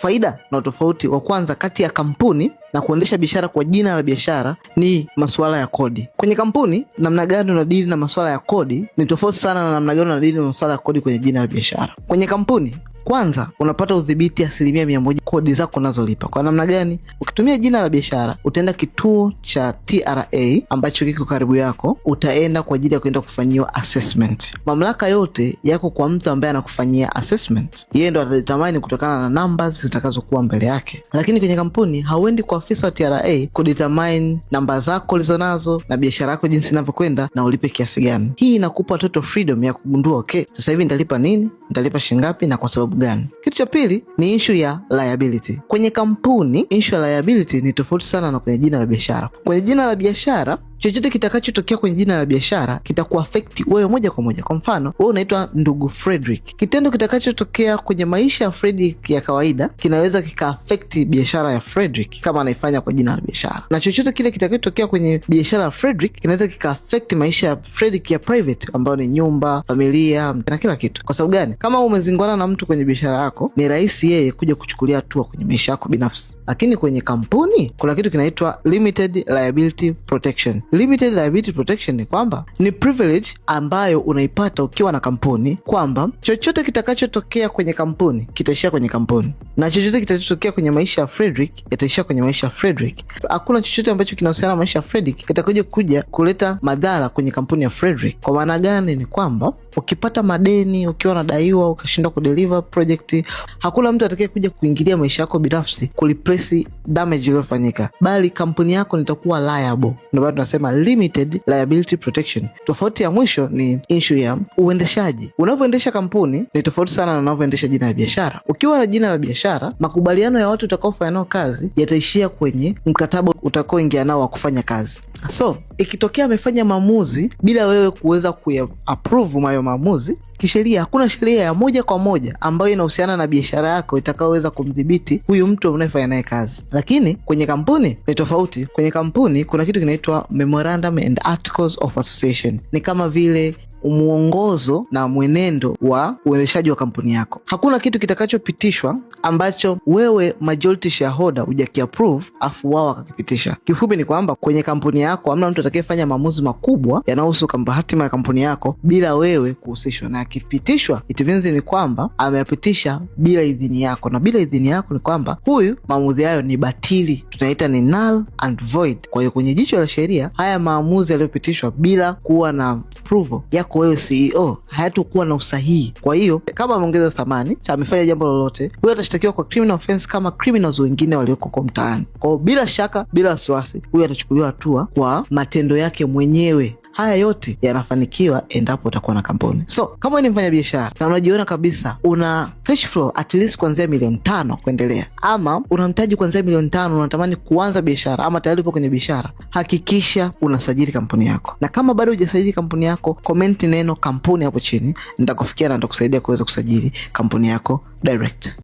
Faida na utofauti wa kwanza kati ya kampuni na kuendesha biashara kwa jina la biashara ni masuala ya kodi. Kwenye kampuni, namna gani unadili na masuala ya kodi ni tofauti sana na namna gani unadili na masuala ya kodi kwenye jina la biashara. Kwenye kampuni, kwanza unapata udhibiti 100% kodi zako unazolipa. Kwa namna gani? Ukitumia jina la biashara, utaenda kituo cha TRA ambacho kiko karibu yako, utaenda kwa ajili ya kwenda kufanyiwa assessment. Mamlaka yote yako kwa mtu ambaye anakufanyia assessment. Yeye ndo atadetermine kutokana na numbers zitakazokuwa mbele yake. Lakini kwenye kampuni hauendi kwa afisa wa TRA kudetermine namba zako ulizonazo na biashara yako jinsi inavyokwenda na ulipe kiasi gani. Hii inakupa total freedom ya kugundua okay, sasa hivi nitalipa nini, nitalipa shilingi ngapi na kwa sababu gani. Kitu cha pili ni issue ya liability. Kwenye kampuni, issue ya liability ni tofauti sana na kwenye jina la biashara. Kwenye jina la biashara, chochote kitakachotokea kwenye jina la biashara kitakuaffect wewe moja kwa moja. Kwa mfano, wewe unaitwa ndugu Frederick. Kitendo kitakachotokea kwenye maisha ya Frederick ya kawaida kinaweza kikaaffect biashara ya Frederick kama anaifanya kwa jina la biashara. Na chochote kile kitakachotokea kwenye biashara ya Frederick kinaweza kikaaffect maisha ya Frederick ya private ambayo ni nyumba, familia na kila kitu. Kwa sababu gani? Kama umezingwana na mtu kwenye biashara yako, ni rahisi yeye kuja kuchukulia hatua kwenye maisha yako binafsi. Lakini kwenye kampuni kuna kitu kinaitwa limited liability protection. Limited liability protection ni kwamba ni privilege ambayo unaipata ukiwa na kampuni, kwamba chochote kitakachotokea kwenye kampuni kitaishia kwenye kampuni, na chochote kitakachotokea kwenye maisha ya Frederick yataishia kwenye maisha ya Frederick. Hakuna chochote ambacho kinahusiana na maisha ya Frederick kitakuja kuja kuleta madhara kwenye kampuni ya Frederick. Kwa maana gani? Ni kwamba ukipata madeni, ukiwa unadaiwa, ukashindwa kudeliver project, hakuna mtu atakaye kuja kuingilia maisha yako binafsi kureplace damage iliyofanyika, bali kampuni yako itakuwa liable. Ndio maana tunasema limited liability protection. Tofauti ya mwisho ni issue ya uendeshaji. Unavyoendesha kampuni ni tofauti sana na unavyoendesha jina la biashara. Ukiwa na jina la biashara, makubaliano ya watu utakaofanya nao kazi yataishia kwenye mkataba utakaoingia nao wa kufanya kazi. So, ikitokea amefanya maamuzi bila wewe kuweza kuapprove hayo maamuzi, kisheria hakuna sheria ya moja kwa moja ambayo inahusiana na biashara yako itakayoweza kumdhibiti huyu mtu unayefanya naye kazi. Lakini kwenye kampuni ni tofauti. Kwenye kampuni kuna kitu kinaitwa Memorandum and Articles of Association. Ni kama vile muongozo na mwenendo wa uendeshaji wa kampuni yako. Hakuna kitu kitakachopitishwa ambacho wewe majority shareholder hujakiapprove afu wao wakakipitisha. Kifupi ni kwamba kwenye kampuni yako hamna mtu atakayefanya maamuzi makubwa yanayohusu hatima ya kampuni yako bila wewe kuhusishwa, na akipitishwa it means ni kwamba ameyapitisha bila idhini yako, na bila idhini yako ni kwamba huyu maamuzi hayo ni batili, tunaita ni null and void. Kwa hiyo kwenye jicho la sheria, haya maamuzi yaliyopitishwa bila kuwa na approval yako wewe CEO hayatakuwa na usahihi. Kwa hiyo kama ameongeza thamani, amefanya jambo lolote, huyo atashtakiwa kwa criminal offense kama criminals wengine walioko kwa mtaani. Kwa hiyo bila shaka, bila wasiwasi, huyo atachukuliwa hatua kwa matendo yake mwenyewe. Haya yote yanafanikiwa endapo utakuwa na kampuni. So, kama ni mfanya biashara na unajiona kabisa una cash flow at least kuanzia 5 kuendelea, ama una mtaji kuanzia 5 unatamani kuanza biashara, ama tayari upo kwenye biashara, hakikisha unasajili kampuni yako. Na kama bado hujasajili kampuni yako, comment neno kampuni hapo chini, nitakufikia na nitakusaidia kuweza kusajili kampuni yako direct.